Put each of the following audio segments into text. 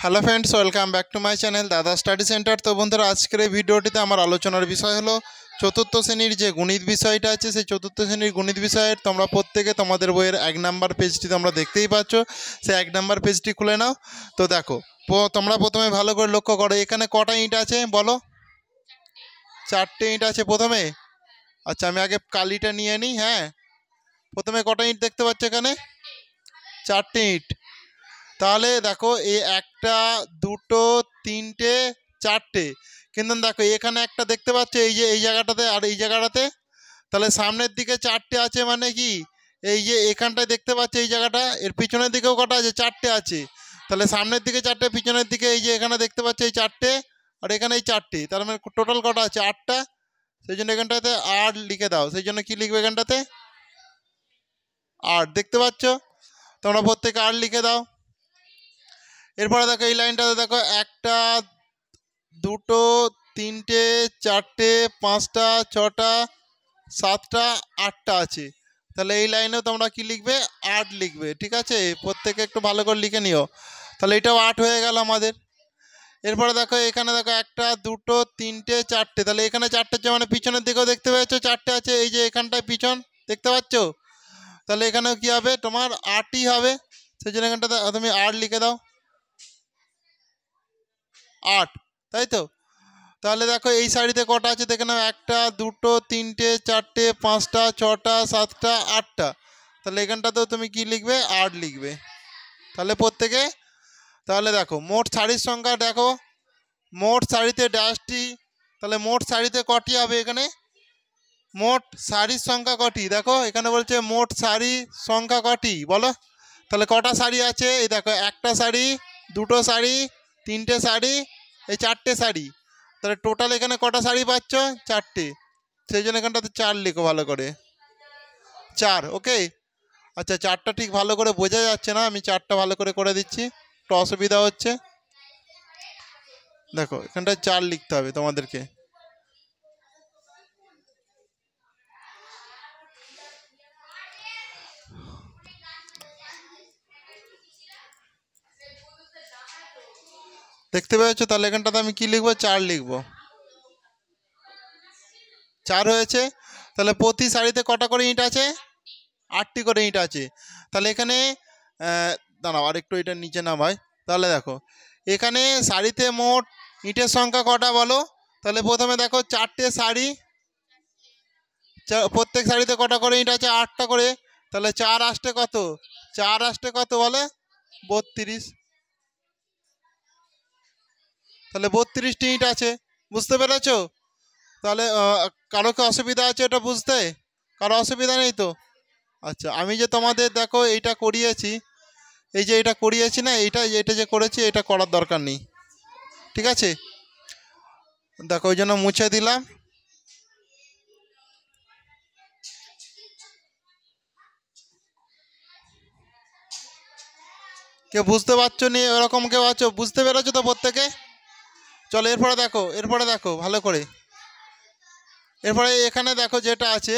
Hello friends, welcome back to my channel দাদা study centre. তো বন্ধুরা, আজকের এই ভিডিওটিতে আমার আলোচনার বিষয় হলো চতুর্থ শ্রেণীর যে গণিত বিষয়টা আছে, সেই চতুর্থ শ্রেণীর গণিত বিষয়ের তোমরা প্রত্যেকে তোমাদের বইয়ের 1 নাম্বার পেজটি তোমরা দেখতেই পাচ্ছ। সেই 1 নাম্বার পেজটি খুলে নাও। তো দেখো, তোমরা প্রথমে ভালো করে লক্ষ্য করো, এখানে কটা ইঁট আছে বলো? 4টে ইঁট আছে প্রথমে। আচ্ছা, আমি আগে কালিটা নিয়ে নিই। হ্যাঁ, প্রথমে কটা ইঁট দেখতে পাচ্ছ? এখানে 4টে ইঁট। তাহলে দেখো, এই 1টা 2টো 3টে 4টে, কিন্তু দেখো এখানে একটা দেখতে পাচ্ছ, এই যে এই জায়গাটাতে আর এই জায়গাটাতে। তাহলে সামনের দিকে 4টে আছে, মানে কি এই যে এখানটায় দেখতে পাচ্ছ এই জায়গাটা, এর পিছনের দিকেও কটা আছে? 4টে আছে। তাহলে সামনের দিকে 4টে, পিছনের দিকে এই যে এখানে দেখতে পাচ্ছ এই 4টে, আর এখানে এই 4টে, তার মানে টোটাল কটা আছে? 8টা। সেই জন্য এখানটাতে 8 লিখে দাও। সেই জন্য কি লিখবে এখানটাতে? 8 দেখতে পাচ্ছ? তোমরা প্রত্যেকে 8 লিখে দাও। এরপরে দেখো এই লাইনটাতে দেখো, 1টা 2টো 3টে 4টে 5টা 6টা 7টা 8টা আছে। তাহলে এই লাইনেও তোমরা কি লিখবে? 8 লিখবে। ঠিক আছে, প্রত্যেকে একটু ভালো করে লিখে নিও। তাহলে এটাও 8 হয়ে গেল আমাদের। এরপরে দেখো এখানে দেখো, 1টা 2টো 3টে 4টে, তাহলে এখানে 4টে আছে, মানে পিছনের দিকেও দেখতে পাচ্ছ 4টে আছে, এই যে এখানটায় পিছন দেখতে পাচ্ছ। তাহলে এখানেও কি হবে? তোমার 8ই হবে। সেই জন্য এখানটা তুমি 8 লিখে দাও। 8, তাই তো? তাহলে দেখো এই সারিতে কটা আছে দেখে নাও, 1টা 2টো 3টে 4টে 5টা 6টা 7টা 8টা। তাহলে এখানটাতেও তুমি কি লিখবে? 8 লিখবে। তাহলে প্রত্যেকে, তাহলে দেখো মোট সারির সংখ্যা দেখো, মোট সারিতে ড্যাশটি, তাহলে মোট সারিতে কটি হবে? এখানে মোট সারির সংখ্যা কটি? দেখো এখানে বলছে মোট সারি সংখ্যা কটি বলো। তাহলে কটা সারি আছে? এই দেখো, 1টা সারি 2টো সারি 3টে সারি, এই 4টে সারি। তাহলে টোটাল এখানে কটা সারি পাচ্ছ? 4টে। সেই জন্য এখানটাতে 4 লিখো ভালো করে, 4। ওকে। আচ্ছা, 4টা ঠিক ভালো করে বোঝা যাচ্ছে না, আমি 4টা ভালো করে করে দিচ্ছি, একটু অসুবিধা হচ্ছে। দেখো এখানটায় 4 লিখতে হবে তোমাদেরকে। দেখতে পেয়েছো? তাহলে এখানটাতে আমি কি লিখবো? 4 লিখবো। 4 হয়েছে। তাহলে প্রতি সারিতে কটা করে ইঁট আছে? 8টি করে ইঁট আছে। তাহলে এখানে দাঁড়াও, আর একটু এটা নিচে নামাই। তাহলে দেখো এখানে সারিতে মোট ইঁটের সংখ্যা কটা বলো? তাহলে প্রথমে দেখো 4টে সারি, প্রত্যেক সারিতে কটা করে ইঁট আছে? 8টা করে। তাহলে 4 আসতে কত? 4 আসতে কত বলে? 32। তাহলে 32টি ইঁট আছে। বুঝতে পেরেছো? তাহলে কারো কি অসুবিধা আছে এটা বুঝতে? কারো অসুবিধা নেই তো? আচ্ছা, আমি যে তোমাদের দেখো এইটা করিয়েছি, এই যে এটা করিয়েছি না, এটা যে করেছি, এটা করার দরকার নেই। ঠিক আছে, দেখো ওই জন্য মুছে দিলাম। কেউ বুঝতে পারছো নি? এরকম কেউ আছো? বুঝতে পেরেছো তো প্রত্যেকে? চলো এরপরে দেখো ভালো করে। এরপরে এখানে দেখো যেটা আছে,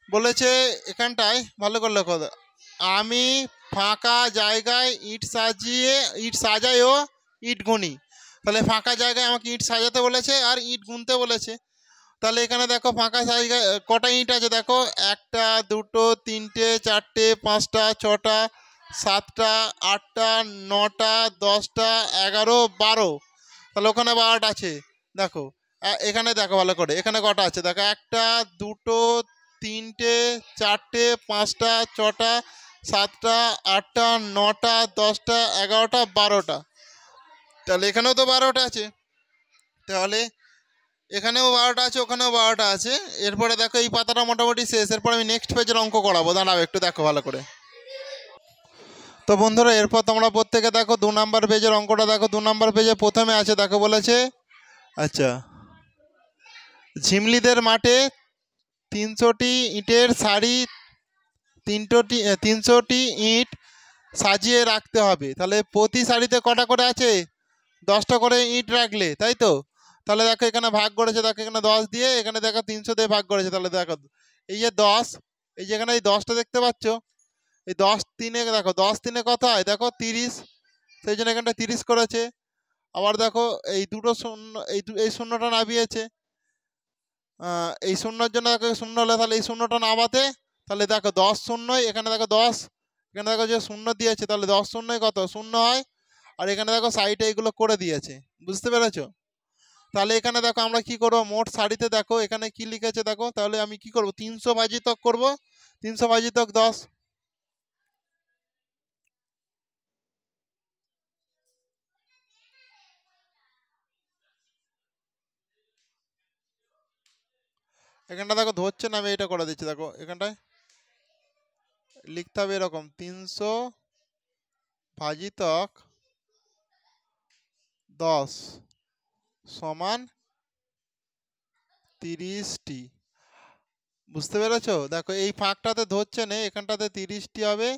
বলেছে এখানটায় ভালো করে লেখো, আমি ফাঁকা জায়গায় ইট সাজাই ও ইট গুনি। তাহলে ফাঁকা জায়গায় আমাকে ইট সাজাতে বলেছে আর ইট গুনতে বলেছে। তাহলে এখানে দেখো ফাঁকা জায়গায় কটা ইট আছে? দেখো 1টা 2টো 3টে 4টে 5টা 6টা 7টা 8টা 9টা 10টা 11 12। তাহলে ওখানে 12টা আছে। দেখো এখানে দেখো ভালো করে, এখানে কটা আছে দেখো, 1টা 2টো 3টে 4টে 5টা 6টা 7টা 8টা 9টা 10টা 11টা 12টা। তাহলে এখানেও তো 12টা আছে। তাহলে এখানেও 12টা আছে, ওখানেও 12টা আছে। এরপরে দেখো এই পাতাটা মোটামুটি শেষ। এরপর আমি নেক্সট পেজের অঙ্ক করাবো, দাঁড়াও একটু দেখো ভালো করে। তো বন্ধুরা, এরপর তোমরা প্রত্যেকে দেখো 2 নাম্বার পেজের অঙ্কটা দেখো। 2 নাম্বার পেজে প্রথমে আছে দেখো, বলেছে আচ্ছা, ঝিমলিদের মাঠে 300টি ইটের সারি, 300টি ইট সাজিয়ে রাখতে হবে। তাহলে প্রতি সারিতে কটা করে আছে? 10টা করে ইট রাখলে, তাই তো? তাহলে দেখো এখানে ভাগ করেছে, দেখো এখানে 10 দিয়ে, এখানে দেখো 300 দিয়ে ভাগ করেছে। তাহলে দেখো এই যে 10, এই যে এখানে এই 10টা দেখতে পাচ্ছ, এই 10 3-এ দেখো, 10 3-এ কত হয়? দেখো 30। সেই জন্য এখানটা 30 করেছে। আবার দেখো এই দুটো শূন্য, এই শূন্যটা নামিয়েছে, এই শূন্যর জন্য দেখো শূন্য হলে তাহলে এই শূন্যটা নামাতে, তাহলে দেখো 10 শূন্যই, এখানে দেখো 10, এখানে দেখো যে শূন্য দিয়েছে, তাহলে 10 শূন্যই কত শূন্য হয়। আর এখানে দেখো সাইডে এগুলো করে দিয়েছে, বুঝতে পেরেছো? তাহলে এখানে দেখো আমরা কি করব, মোট সারিতে দেখো এখানে কি লিখেছে দেখো, তাহলে আমি কি করব 300 ভাজিতক করব, 300 ভাজিতক 10। এখানটা দেখো ধরছে না, আমি এটা করে দিচ্ছি, দেখো এখানটায় লিখতে হবে এরকম 300 ভাজিতক 10 সমান 30টি। বুঝতে পেরেছো? দেখো এই ফাঁকটাতে ধরছে না, এখানটাতে 30টি হবে,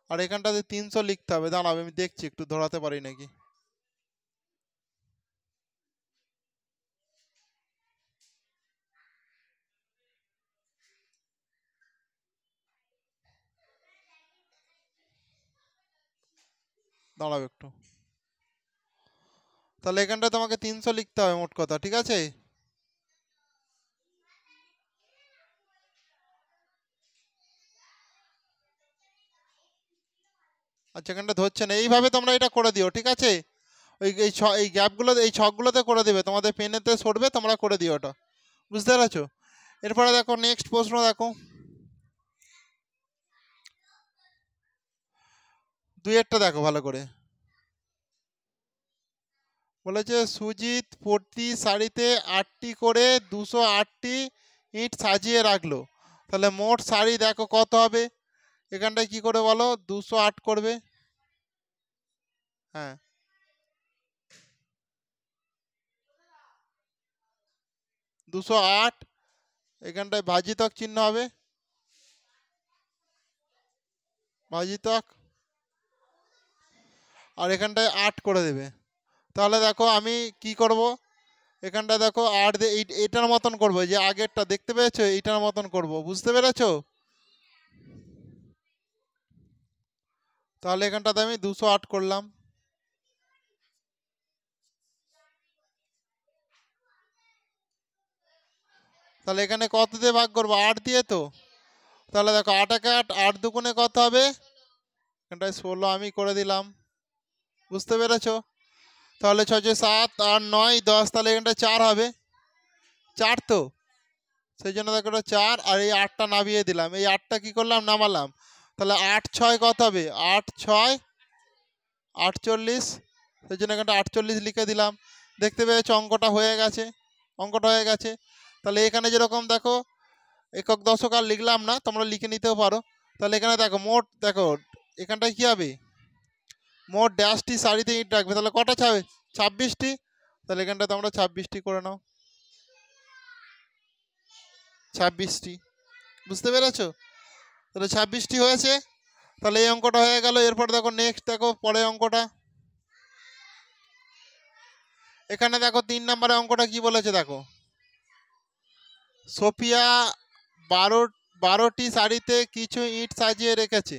আর এখানটাতে 300 লিখতে হবে। দাঁড়াবে আমি দেখছি একটু ধরাতে পারি নাকি। দাঁড়াবে একটু, তাহলে এখানটা তোমাকে 300 লিখতে হবে মোট কথা, ঠিক আছে? আচ্ছা এখানটা ধরছে না, এইভাবে তোমরা এটা করে দিও, ঠিক আছে? এই গ্যাপগুলো, এই ছকগুলোতে করে দেবে, তোমাদের পেনেতে সরবে, তোমরা করে দিও ওটা, বুঝতে পেরেছো? এরপরে দেখো নেক্সট প্রশ্ন দেখো, দুইয়েরটা দেখো ভালো করে। বলেছে সুজিত প্রতি সারিতে 8টি করে 208টি ইট সাজিয়ে রাখলো, তাহলে মোট সারি দেখো কত হবে। এখানটায় কি করে বলো, 208 করবে, হ্যাঁ 208, এখানটায় ভাজিতক চিহ্ন হবে, ভাজিতক, আর এখানটায় 8 করে দেবে। তাহলে দেখো আমি কি করব, এখানটা দেখো 8 দিয়ে এইটার মতন করবো, যে আগেরটা দেখতে পেয়েছো এইটার মতন করব, বুঝতে পেরেছো? তাহলে এখানটাতে আমি 208 করলাম। তাহলে এখানে কত দিয়ে ভাগ করবো, 8 দিয়ে তো। তাহলে দেখো 8 একে 8, 8 দুগুণে কত হবে, এখানটায় 16 আমি করে দিলাম, বুঝতে পেরেছো? তাহলে 6 7 8 9 10, তাহলে এখানটায় 4 হবে, 4 তো, সেই জন্য দেখো এটা 4, আর এই 8টা নামিয়ে দিলাম, এই 8টা কি করলাম, নামালাম। তাহলে 8 6 কত হবে, 8 6 48, সেই জন্য এখানটা 48 লিখে দিলাম। দেখতে পেয়েছো অঙ্কটা হয়ে গেছে, অঙ্কটা হয়ে গেছে। তাহলে এখানে যেরকম দেখো একক দশক আর লিখলাম না, তোমরা লিখে নিতেও পারো। তাহলে এখানে দেখো মোট, দেখো এখানটায় কি হবে, মোট ড্যাশটি সারিতে ইট রাখবে, তাহলে কটা ছাবে, 26টি। তাহলে এখানটাতে আমরা 26টি করে নাও, 26টি, বুঝতে পেরেছো? তাহলে 26টি হয়েছে, তাহলে এই অঙ্কটা হয়ে গেল। এরপর দেখো নেক্সট, দেখো পরের অঙ্কটা, এখানে দেখো 3 নম্বরে অঙ্কটা কি বলেছে দেখো, সোফিয়া 12টি সারিতে কিছু ইট সাজিয়ে রেখেছে,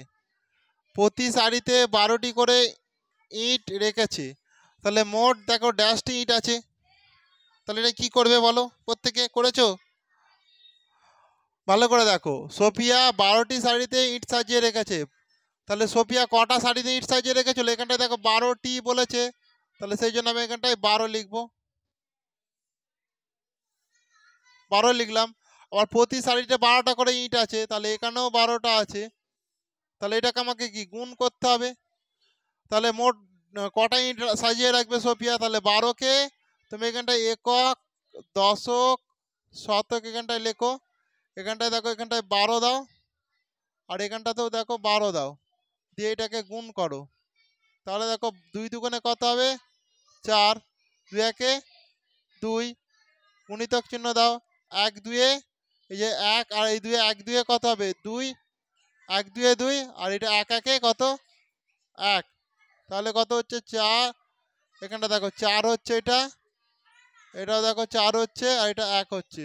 প্রতি সারিতে 12টি করে ইট রেখেছে, তাহলে মোট দেখো ড্যাশটি ইট আছে। তাহলে এটা কি করবে বলো, প্রত্যেকে করেছো? ভালো করে দেখো, সোফিয়া 12টি সারিতে ইট সাজিয়ে রেখেছে, তাহলে সোফিয়া কটা সারিতে ইট সাজিয়ে রেখেছিল, এখানটায় দেখো 12টি বলেছে, তাহলে সেই জন্য আমি এখানটায় 12 লিখবো, 12 লিখলাম। আবার প্রতি সারিতে 12টা করে ইট আছে, তাহলে এখানেও 12টা আছে, তাহলে এটাকে আমাকে কি গুণ করতে হবে। তাহলে মোট কটা ইট সাজিয়ে রাখবে সোফিয়া, তাহলে 12কে তুমি এখানটায় একক দশক শতক এখানটায় লেখো, এখানটায় দেখো এখানটায় 12 দাও, আর এখানটাতেও দেখো 12 দাও, দিয়ে এটাকে গুণ করো। তাহলে দেখো 2 দুগুণে কত হবে, 4, 2 একে 2, গুণিতক চিহ্ন দাও, 1 2 এই যে 1, আর এই 2 1 2 কত হবে 2, 1 2 2, আর এটা 1 1 কত 1, তাহলে কত হচ্ছে 4, এখানটা দেখো 4 হচ্ছে, এটাও দেখো 4 হচ্ছে, আর এটা 1 হচ্ছে,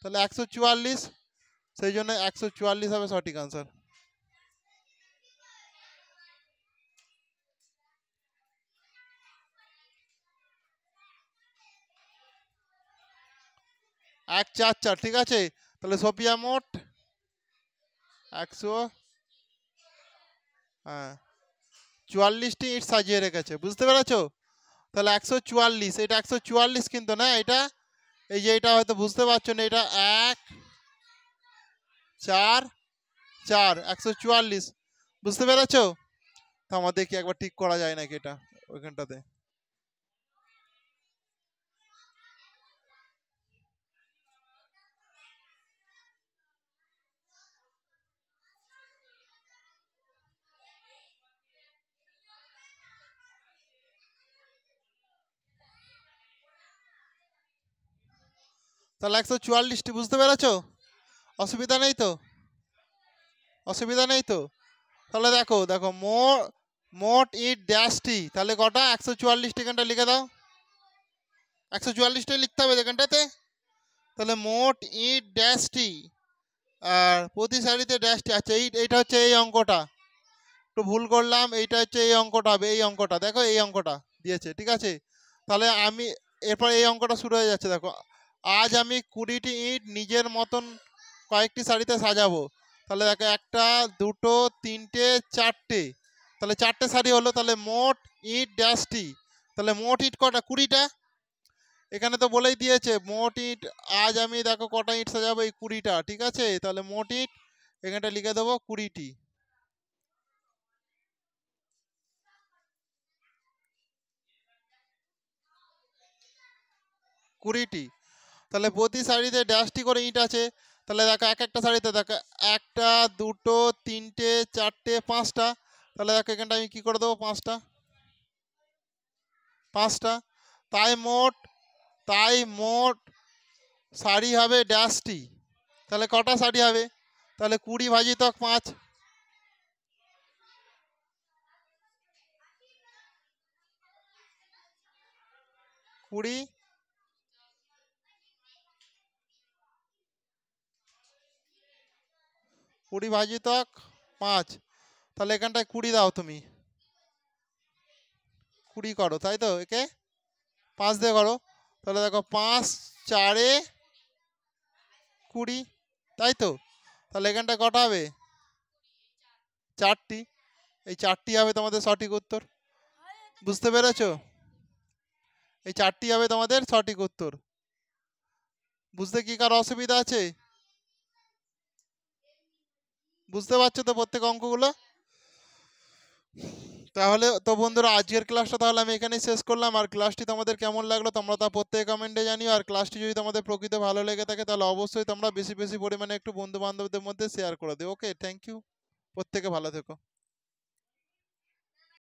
তাহলে 144, সেই জন্য 144 হবে সঠিক আনসার। 144, ঠিক আছে। তাহলে সোফিয়া মোট 100, হ্যাঁ 44টি ইট সাজিয়ে রেখেছে, বুঝতে পেরেছো? তাহলে 144, এটা 144 কিন্তু না, এটা এই যে এটা হয়তো বুঝতে পারছো না, এটা 1 4 4 144, বুঝতে পেরেছো? তো আমাদের কি একবার ঠিক করা যায় নাকি এটা ওইখানটাতে? তাহলে 144টি, বুঝতে পেরেছো? অসুবিধা নেই তো? অসুবিধা নেই তো? তাহলে দেখো দেখো মোট ইট ড্যাশটি, তাহলে কটা? 144টি, এখানটা লিখে দাও, 144টাই লিখতে হবে এখানটাতে। তাহলে মোট ইট ড্যাশটি, আর প্রতি সারিতে ড্যাশটি। আচ্ছা এইটা হচ্ছে এই অঙ্কটা, একটু ভুল করলাম, এইটা হচ্ছে এই অঙ্কটা হবে, এই অঙ্কটা দেখো, এই অঙ্কটা দিয়েছে, ঠিক আছে। তাহলে আমি এরপর এই অঙ্কটা শুরু হয়ে যাচ্ছে, দেখো আজ আমি 20টি ইট নিজের মতন কয়েকটি শাড়িতে সাজাবো। তাহলে দেখো 1 2 3 4টে, তাহলে 4টে শাড়ি হলো। তাহলে মোট ইট ড্যাশটি, তাহলে মোট ইট কটা? 20টা। এখানে তো বলেই দিয়েছে মোট ইট, আজ আমি দেখো কটা ইট সাজাবো, এই 20টা, ঠিক আছে। তাহলে মোট ইট এখানটা লিখে দেবো 20টি, 20টি। তাহলে প্রতি শাড়িতে ড্যাশটি করে ইট আছে। তাহলে দেখো এক একটা শাড়িতে দেখো 1 2 3 4 5টা, তাহলে দেখো এখানটা আমি কি করে দেবো? 5টা, 5টা। তাই মোট শাড়ি হবে ড্যাশটি, তাহলে কটা শাড়ি হবে? তাহলে 20 ভাজিতক 5, 20 20 ভাজিতক 5, তাহলে এখানটায় 20 দাও, তুমি 20 করো, তাই তো, একে 5 দিয়ে করো। তাহলে দেখো 5 4 20, তাই তো। তাহলে এখানটায় কটা হবে? 4টি, এই 4টি হবে তোমাদের সঠিক উত্তর, বুঝতে পেরেছো? এই 4টি হবে তোমাদের সঠিক উত্তর। বুঝতে কি কার অসুবিধা আছে? বুঝতে পারছো তো প্রত্যেক অঙ্কগুলো? তাহলে তো বন্ধুরা আজকের ক্লাসটা তাহলে আমি এখানেই শেষ করলাম। আর ক্লাসটি তোমাদের কেমন লাগলো তোমরা তা প্রত্যেক কমেন্টে জানিও। আর ক্লাসটি যদি তোমাদের প্রকৃত ভালো লেগে থাকে তাহলে অবশ্যই তোমরা বেশি বেশি পরিমাণে একটু বন্ধু বান্ধবদের মধ্যে শেয়ার করে দিও। ওকে, থ্যাংক ইউ, প্রত্যেকে ভালো থেকো।